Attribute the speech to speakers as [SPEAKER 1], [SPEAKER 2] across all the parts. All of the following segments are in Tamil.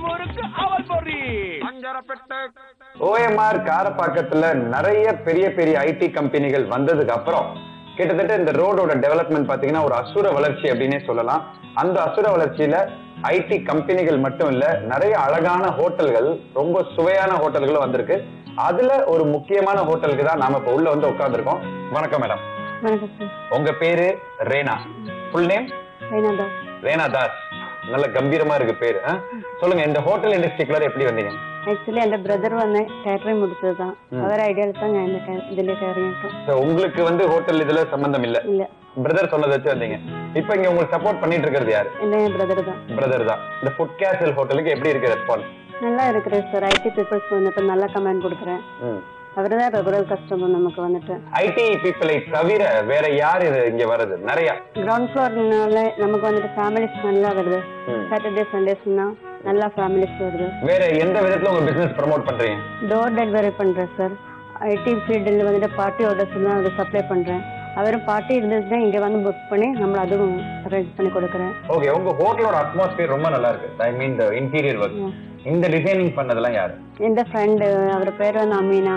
[SPEAKER 1] முறுக்கு அவல் பொரி அஞ்சரப்பெட்டை.
[SPEAKER 2] OMR காரப்பாக்கத்துல நிறைய பெரிய பெரிய ஐடி கம்பெனிகள் வந்ததுக்கு அப்புறம் கிட்டத்தட்ட இந்த ரோடோட டெவலப்மெண்ட் பாத்தீங்கன்னா ஒரு அசுர வளர்ச்சி அப்படின்னே சொல்லலாம். அந்த அசுர வளர்ச்சியில ஐடி கம்பெனிகள் மட்டும் இல்ல, நிறைய அழகான ஹோட்டல்கள், ரொம்ப சுவையான ஹோட்டல்களும் வந்திருக்கு. அதுல ஒரு முக்கியமான ஹோட்டலுக்கு தான் நாம இப்ப உள்ள வந்து உட்கார்ந்துருக்கோம். வணக்கம் மேடம். உங்க பேரு ரேனா, ஃபுல் நேம்? ரேனா தாஸ். நல்ல கம்பீரமா இருக்கு பேரு. சொல்லுங்க, இந்த ஹோட்டல் இண்டஸ்ட்ரிக்குள்ள எப்படி வந்தீங்க?
[SPEAKER 3] ஆக்சுவலி என் பிரதர் வந்து கேட்டரிங் முடிச்சதுதான். அவர் ஐடியால தான் நான் இதுல கேட்டரிங்.
[SPEAKER 2] உங்களுக்கு வந்து ஹோட்டல் இதுல சம்பந்தம் இல்ல? இல்ல. பிரதர் சொன்னதை வச்சு வந்தீங்க. இப்போ இங்க உங்களுக்கு சப்போர்ட் பண்ணிட்டு இருக்கிறது யாரு?
[SPEAKER 3] என் பிரதர் தான்.
[SPEAKER 2] பிரதர் தான். இந்த ஃபுட் கேசல் ஹோட்டலுக்கு எப்படி இருக்கு ரெஸ்பான்ஸ்?
[SPEAKER 3] நல்லா இருக்குது சார். ஐடி பீப்புள்ஸ் வந்துட்டு நல்லா கமெண்ட் கொடுக்குறேன். அவர்தான் ரெகுலர் கஸ்டமர் நமக்கு வந்துட்டு.
[SPEAKER 2] ஐடி பீப்பிளை தவிர வேற யார் இது இங்க வருது? நிறைய
[SPEAKER 3] கிரவுண்ட் ஃப்ளோர்னால நமக்கு வந்துட்டு ஃபேமிலிஸ் நல்லா வருது. சாட்டர்டே சண்டேஸ்னா நல்லா ஃபேமிலிஸ் வருது.
[SPEAKER 2] வேற எந்த விதத்துல உங்க பிசினஸ் ப்ரோமோட் பண்றீங்க?
[SPEAKER 3] டோர் டெலிவரி பண்றேன் சார். ஐடி ஃபீல்டில் வந்துட்டு பார்ட்டி ஆர்டர்ஸ் தான் அதை சப்ளை பண்றேன். அவரும் பார்ட்டி இருந்ததுன்னா இங்க வந்து புக் பண்ணி நம்மள அதுவும் அரேஞ்ச் பண்ணி கொடுக்குறேன்.
[SPEAKER 2] ஓகே, உங்க ஹோட்டலோட அட்மாஸ்பியர் ரொம்ப நல்லா இருக்கு. ஐ மீன் தி இன்டீரியர் ஒர்க். இந்த டிசைனிங் பண்ணதெல்லாம் யாரு?
[SPEAKER 3] எந்த ஃப்ரெண்ட், அவர் பேர் வந்து அமீனா.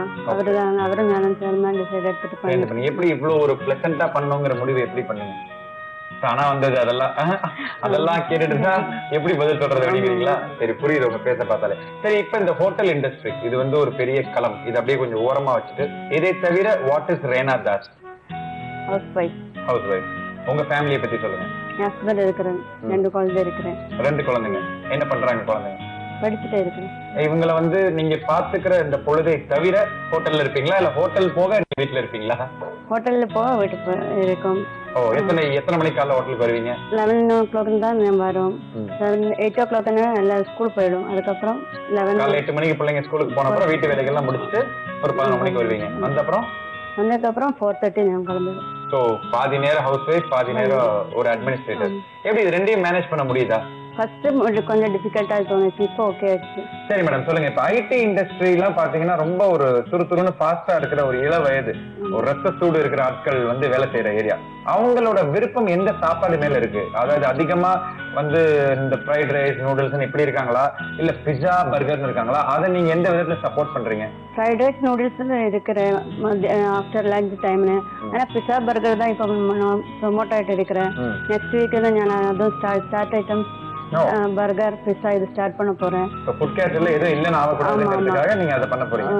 [SPEAKER 3] அவரும் நானும் சேர்ந்து டிசைட் எடுத்துட்டு பண்ணி.
[SPEAKER 2] எப்படி இவ்வளவு ஒரு பிளசண்டா பண்ணணுங்கிற முடிவு எப்படி பண்ணீங்க? ஆனா வந்தது அதெல்லாம் கேட்டுட்டு தான் எப்படி பதில் சொல்றது அப்படிங்கிறீங்களா? சரி, புரியுது உங்க பேச பார்த்தாலே. சரி, இப்ப இந்த ஹோட்டல் இண்டஸ்ட்ரி இது வந்து ஒரு பெரிய களம். இது அப்படியே கொஞ்சம் ஓரமா வச்சுட்டு, இதை தவிர what is ரேனா Das?
[SPEAKER 3] House wife.
[SPEAKER 2] House wife. உங்க ஃபேமிலியை பத்தி சொல்லுங்க.
[SPEAKER 3] ஹஸ்பண்ட் இருக்கிறேன், 2 குழந்தை இருக்கிறேன்.
[SPEAKER 2] 2 குழந்தைங்க. என்ன பண்றாங்க குழந்தைங்க?
[SPEAKER 3] படிச்சுட்டே இருக்கிறேன்.
[SPEAKER 2] இவங்களை வந்து நீங்க பாத்துக்கிற இந்த பொழுதை தவிர ஹோட்டல்ல இருப்பீங்களா, இல்ல ஹோட்டல் போக வீட்டுல இருப்பீங்களா?
[SPEAKER 3] ஹோட்டல்ல போக வீட்டுக்கு இருக்கும்.
[SPEAKER 2] ஓ, எத்தனை மணிக்கு காலைல ஹோட்டலுக்கு வருவீங்க?
[SPEAKER 3] 11 o'clock தான் வரும். 8 o'clock எல்லாம் ஸ்கூல் போயிடும். அதுக்கப்புறம்
[SPEAKER 2] 8 மணிக்கு பிள்ளைங்க ஸ்கூலுக்கு போன அப்புறம் வீட்டு வேலைகள்லாம் முடிச்சுட்டு ஒரு 11 மணிக்கு வருவீங்க.
[SPEAKER 3] வந்ததுக்கப்புறம் 4:30 நான் கிளம்புவேன்.
[SPEAKER 2] சோ பாதி நேரம் ஹவுஸ் வைஃப், பாதி நேரம் ஒரு அட்மினிஸ்ட்ரேட்டர். எப்படி இது ரெண்டையும் மேனேஜ் பண்ண முடியுதா?
[SPEAKER 3] ஃபர்ஸ்ட் கொஞ்சம் டிஃபிகல்ட்டா தோணுச்சு, இப்போ ஓகே ஆயிடுச்சு.
[SPEAKER 2] சரி மேடம், சொல்லுங்க. இப்ப ஐடி இண்டஸ்ட்ரி எல்லாம் பாத்தீங்கன்னா ரொம்ப ஒரு துருதுருன்னு ஃபாஸ்டா இருக்கிற ஒரு இள வயது, ஒரு ரத்த சூடு இருக்கிற ஆட்கள் வந்து வேலை செய்யற ஏரியா. அவங்களோட விருப்பம் எந்த சாப்பாடு மேல இருக்கு? அதாவது அதிகமா வந்து இந்த ஃப்ரைட் ரைஸ், நூடுல்ஸ் இப்படி இருக்காங்களா, இல்ல பிஸா, பர்கர்னு இருக்காங்களா? அதை நீங்க எந்த விதத்துல சப்போர்ட் பண்றீங்க?
[SPEAKER 3] ஃப்ரைட் ரைஸ், நூடுல்ஸ் இருக்கிறேன் ஆஃப்டர் லஞ்ச் டைம்னு. ஆனா பிஸா, பர்கர் தான் இப்போ ப்ரொமோட் ஆயிட்டு இருக்கிறேன். நெக்ஸ்ட் வீக் தான் நான் அதுவும் ஸ்டார்ட் ஐட்டம்ஸ் பர்கர், பிஸா இது ஸ்டார்ட் பண்ண போறேன்.
[SPEAKER 2] ஃபுட் கேஸ்ல எதுவும் இல்லன்னு ஆகக்கூடாதுங்கிறதுக்காக நீங்க அதை பண்ண போறீங்க.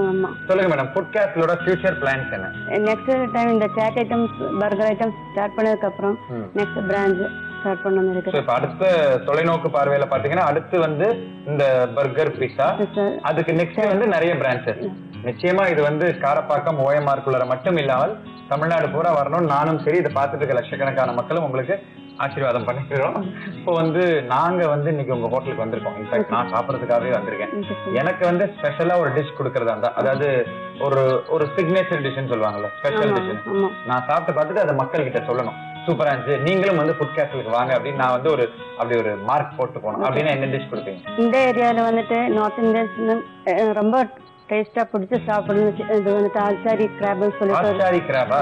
[SPEAKER 2] சொல்லுங்க மேடம், ஃபுட் கேஸ்லோட ஃபியூச்சர் பிளான்ஸ் என்ன?
[SPEAKER 3] நெக்ஸ்ட் டைம் இந்த chaat items, burger items start பண்ணதுக்கு அப்புறம் நெக்ஸ்ட் பிரான்ச் ஸ்டார்ட் பண்ணணும் இருக்கு.
[SPEAKER 2] இப்ப அடுத்த தொலைநோக்கு பார்வையில பாத்தீங்கன்னா அடுத்து வந்து இந்த பர்கர், பிஸா, அதுக்கு நெக்ஸ்ட் வந்து நிறைய பிரான்ச்சஸ். நிச்சயமா இது வந்து காரப்பாக்கம் OMR குள்ளர மட்டும் இல்லாமல் தமிழ்நாடு பூரா வரணும். நானும் சரி, இதை பார்த்துட்டு இருக்க லட்சக்கணக்கான மக்களும் உங்களுக்கு ஆசீர்வாதம் பண்ணிக்கிறோம். இப்போ வந்து நாங்க வந்து இன்னைக்கு உங்க ஹோட்டலுக்கு வந்திருக்கோம். இன்ஃபேக்ட் நான் சாப்பிடறதுக்காகவே வந்திருக்கேன். எனக்கு வந்து ஸ்பெஷலா ஒரு டிஷ் கொடுக்கறதா இருந்தா, அதாவது ஒரு சிக்னேச்சர் டிஷ்னு சொல்லுவாங்கல்ல, ஸ்பெஷல் டிஷ், நான் சாப்பிட்டு பார்த்துட்டு அதை மக்கள் கிட்ட சொல்லணும், சூப்பரா இருந்துச்சு, நீங்களும் வந்து ஃபுட் கேஸ்லுக்கு வாங்க அப்படின்னு நான் வந்து அப்படி ஒரு மார்க் போட்டு போனோம் அப்படின்னா என்ன டிஷ் கொடுப்பீங்க?
[SPEAKER 3] இந்த ஏரியால வந்துட்டு நார்த் இந்தியன்ஸ் ரொம்ப டேஸ்டா பிடிச்சு சாப்பிடணும். இது வந்துட்டு ஆச்சாரி கிராப்னு சொல்லிட்டு.
[SPEAKER 2] ஆச்சாரி கிராபா?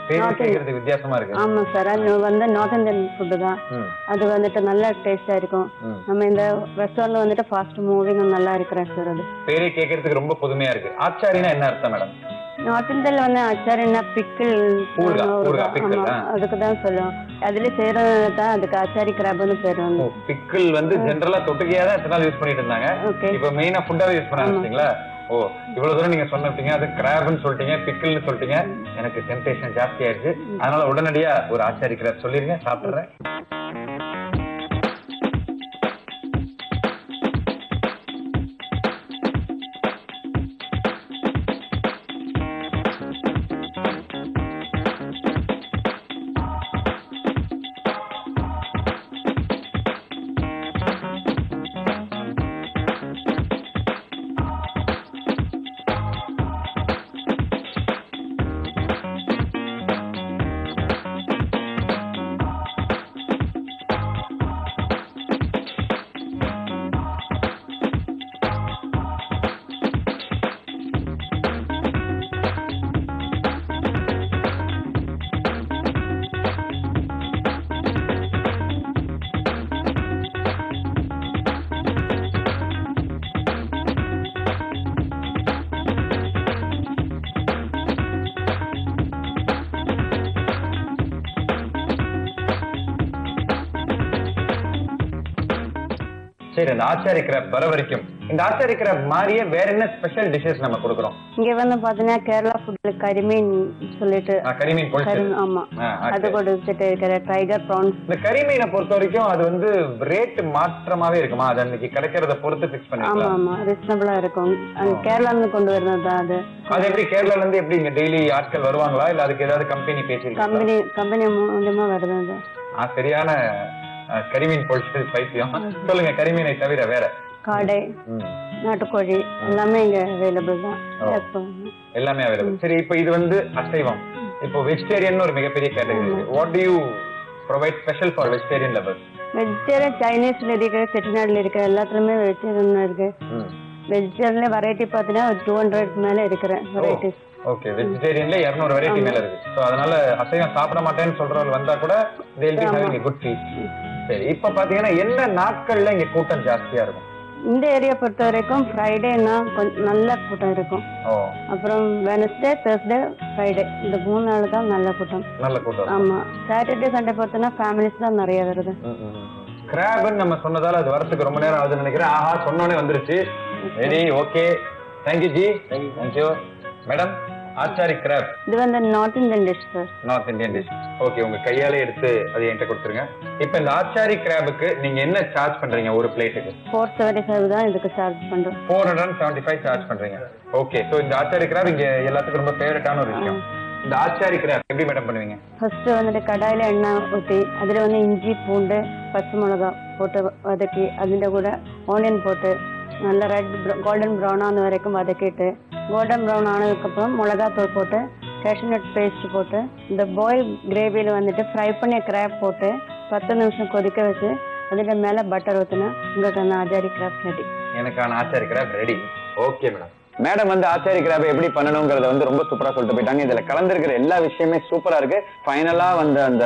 [SPEAKER 2] பேரு கேக்குறது வித்தியாசமா இருக்கு.
[SPEAKER 3] ஆமா சார், அது வந்து நார்த் இந்தியன் ஃபுட் தான். அது வந்துட்டு நல்ல டேஸ்டா இருக்கும். நம்ம இந்த ரெஸ்டாரண்ட்ல வந்துட்டு ஃபாஸ்ட் மூவிங் நல்லா இருக்கிறேன் சார். அது பேரே
[SPEAKER 2] கேக்குறதுக்கு ரொம்ப புதுமையா இருக்கு. ஆச்சாரினா என்ன அர்த்தம் மேடம்?
[SPEAKER 3] நார்த் இந்தியால வந்து ஆச்சாரினா பிக்கிள், அதுக்கு தான் சொல்லுவோம். அதுல செய்யறதுதான் அதுக்கு ஆச்சாரி கிராப்னு பேர். வந்து
[SPEAKER 2] பிக்கிள் வந்து ஜெனரலா தொட்டுக்கையா தான் எத்தனை நாள் யூஸ் பண்ணிட்டு இருந்தாங்க. இப்ப மெயினா ஃபுட்டாவே யூஸ் பண்ண ஆரம்பிச்சீங்களா? ஓ, இவ்வளவு தூரம் நீங்க சொன்னீங்க, அது கிராப்னு சொல்லிட்டீங்க, பிக்கிள்னு சொல்லிட்டீங்க, எனக்கு டெம்டேஷன் ஜாஸ்தி ஆயிடுச்சு. அதனால உடனடியா ஒரு ஆச்சாரி கிராப் சொல்லிருங்க, சாப்பிடுறேன். சரி, அந்த ஆச்சாரி கிராப் வர வரைக்கும் இந்த ஆச்சாரி கிராப் மாதிரியே வேற என்ன ஸ்பெஷல் டிஷஸ் நம்ம கொடுக்குறோம்?
[SPEAKER 3] இங்க வந்து பாத்தீங்கன்னா கேரளா ஃபுட்ல கரிமீன் சொல்லிட்டு
[SPEAKER 2] கரிமீன் பொரிச்சது.
[SPEAKER 3] ஆமா, அது கொடுத்துட்டு இருக்கிற டைகர் ப்ரான்ஸ்.
[SPEAKER 2] இந்த கரிமீனை பொறுத்த வரைக்கும் அது வந்து ரேட் மாற்றமாவே இருக்குமா? அது அன்னைக்கு கிடைக்கிறத பொறுத்து ஃபிக்ஸ் பண்ணிக்கலாம்.
[SPEAKER 3] ஆமா, ரீசனபிளா இருக்கும். கேரளால இருந்து கொண்டு வரது தான் அது.
[SPEAKER 2] அது எப்படி கேரளால இருந்து எப்படி இங்க டெய்லி ஆட்கள் வருவாங்களா, இல்ல அதுக்கு ஏதாவது கம்பெனி பேசிருக்கீங்களா?
[SPEAKER 3] கம்பெனி மூலமா வருது அது.
[SPEAKER 2] சரியான கரிமீன் பொரிச்சது பைத்தியம். சொல்லுங்க, கரிமீனை தவிர வேற? காடை, நாட்டுக்கோழி எல்லாமே இங்க அவைலபிள் தான். எல்லாமே அவைலபிள். சரி, இப்போ இது வந்து அசைவம். இப்போ வெஜிடேரியன் ஒரு மிகப்பெரிய category. What do you provide special for vegetarian lovers? Vegetarian சைனீஸ்ல இருக்கிற, செட்டிநாடுல இருக்கிற எல்லாத்துலயுமே வெஜிடேரியன் இருக்கு. வெஜிடேரியன்ல வெரைட்டி பாத்தீங்கன்னா 200 மேல இருக்கிற வெரைட்டிஸ். ஓகே, வெஜிடேரியன்ல 200 வெரைட்டி மேல இருக்கு. சோ அதனால அசைவம் சாப்பிட மாட்டேன்னு சொல்றவங்க வந்தா கூட they will be having a good feast. சரி, இப்ப பாத்தீங்கன்னா என்ன நாட்கள்ல இங்க கூட்டம் ஜாஸ்தியா இருக்கும்? இந்த ஏரியா பொறுத்த வரைக்கும் ஃப்ரைடேனா கொஞ்சம் நல்ல கூட்டம் இருக்கும். அப்புறம் வெனஸ்டே, தேர்ஸ்டே, ஃப்ரைடே இந்த 3 நாள் தான் நல்ல கூட்டம். ஆமா, சாட்டர்டே சண்டே பார்த்தோன்னா ஃபேமிலிஸ் தான் நிறைய வருது. கிராப்னு நம்ம சொன்னதால அது வரதுக்கு ரொம்ப நேரம் ஆகுதுன்னு நினைக்கிறேன். ஆஹா, சொன்னோனே வந்துருச்சு. Very okay, thank you ji. Thank you madam. Achari crab இது வந்து north Indian dish sir. North Indian dish. Okay, உங்க கையாலே எடுத்து அதை என்கிட்ட கொடுத்துருங்க. இப்போ இந்த ஆச்சாரி கிராபுக்கு நீங்க என்ன சார்ஜ் பண்றீங்க ஒரு பிளேட்டுக்கு? 475 தான் இதுக்கு சார்ஜ் பண்றோம். 475 சார்ஜ் பண்றீங்க. ஓகே, சோ இந்த ஆச்சாரி கிராப் இங்க எல்லாத்துக்கும் ரொம்ப ஃபேவரட்டான ஒரு விஷயம். இந்த ஆச்சாரி கிராப் எப்படி மேடம் பண்ணுவீங்க? ஃபர்ஸ்ட் வந்துட்டு கடாயில எண்ணெய் ஊற்றி அதுல வந்து இஞ்சி, பூண்டு, பச்சை மிளகா போட்டு வதக்கி அதில் கூட ஆனியன் போட்டு நல்லா ரெட் கோல்டன் ப்ரௌன் ஆன வரைக்கும் வதக்கிட்டு, கோல்டன் ப்ரௌன் ஆனதுக்கப்புறம் மிளகாத்தூள் போட்டு கேஷ்யூநட் பேஸ்ட் போட்டு இந்த பாயில் கிரேவியில் வந்துட்டு ஃப்ரை பண்ணி கிராப் போட்டு 10 நிமிஷம் கொதிக்க வச்சு அதில் மேலே பட்டர் ஊற்றினா உங்களுக்கு ஆச்சாரி கிராப் ரெடி. எனக்கான achari crab ready. Okay madam. Madam வந்து ஆச்சாரி கிராப் எப்படி பண்ணணுங்கிறத வந்து ரொம்ப சூப்பரா சொல்லிட்டு போயிட்டாங்க. இதுல கலந்துருக்கிற எல்லா விஷயமே சூப்பரா இருக்கு. ஃபைனலா வந்து அந்த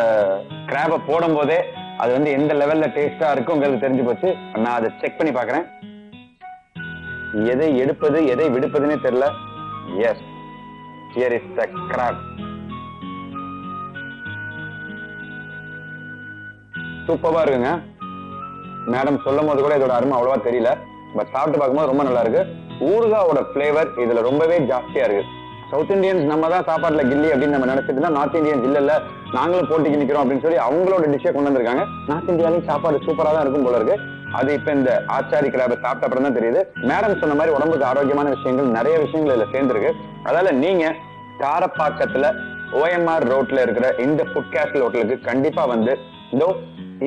[SPEAKER 2] கிராபை போடும் போதே அது வந்து எந்த லெவல்ல டேஸ்டா இருக்குங்கிறது தெரிஞ்சு போச்சு. நான் அதை செக் பண்ணி பாக்குறேன். எதை எடுப்பது எதை விடுப்பதுன்னே தெரியல. Yes, here is the crab. சூப்பரா இருக்குங்க. மேடம் சொல்லும் போது கூட இதோட அருமை அவ்வளவா தெரியல. பட் சாப்பிட்டு பார்க்கும்போது ரொம்ப நல்லா இருக்கு. ஊறுகாவோட பிளேவர் இதுல ரொம்பவே ஜாஸ்தியா இருக்கு. சவுத் இந்தியன்ஸ் நம்ம தான் சாப்பாட்டுல கில்லி அப்படின்னு நம்ம நினைச்சிட்டு இருந்தா, நார்த் இந்தியன்ஸ் இல்ல நாங்களும் போட்டிக்கு நிக்கிறோம் அப்படின்னு சொல்லி அவங்களோட டிஷ்ஷை கொண்டு வந்திருக்காங்க. நார்த் இந்தியாலையும் சாப்பாடு சூப்பரா தான் இருக்கும் போல இருக்கு. அது இப்ப இந்த ஆச்சாரி கிராபை சாப்பிட்ட அப்புறம் தான் தெரியுது. மேடம் சொன்ன மாதிரி உடம்புக்கு ஆரோக்கியமான விஷயங்கள் நிறைய விஷயங்கள் இதுல சேர்ந்துருக்கு. அதனால நீங்க காரப்பாக்கத்துல OMR ரோட்ல இருக்கிற இந்த ஃபுட் கேஸ்டல் ஹோட்டலுக்கு கண்டிப்பா வந்து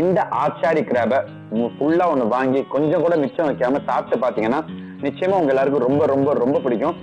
[SPEAKER 2] இந்த ஆச்சாரி கிராபை ஃபுல்லா ஒண்ணு வாங்கி கொஞ்சம் கூட மிச்சம் வைக்காம சாப்பிட்டு பாத்தீங்கன்னா நிச்சயமா உங்க எல்லாருக்கும் ரொம்ப ரொம்ப ரொம்ப பிடிக்கும்.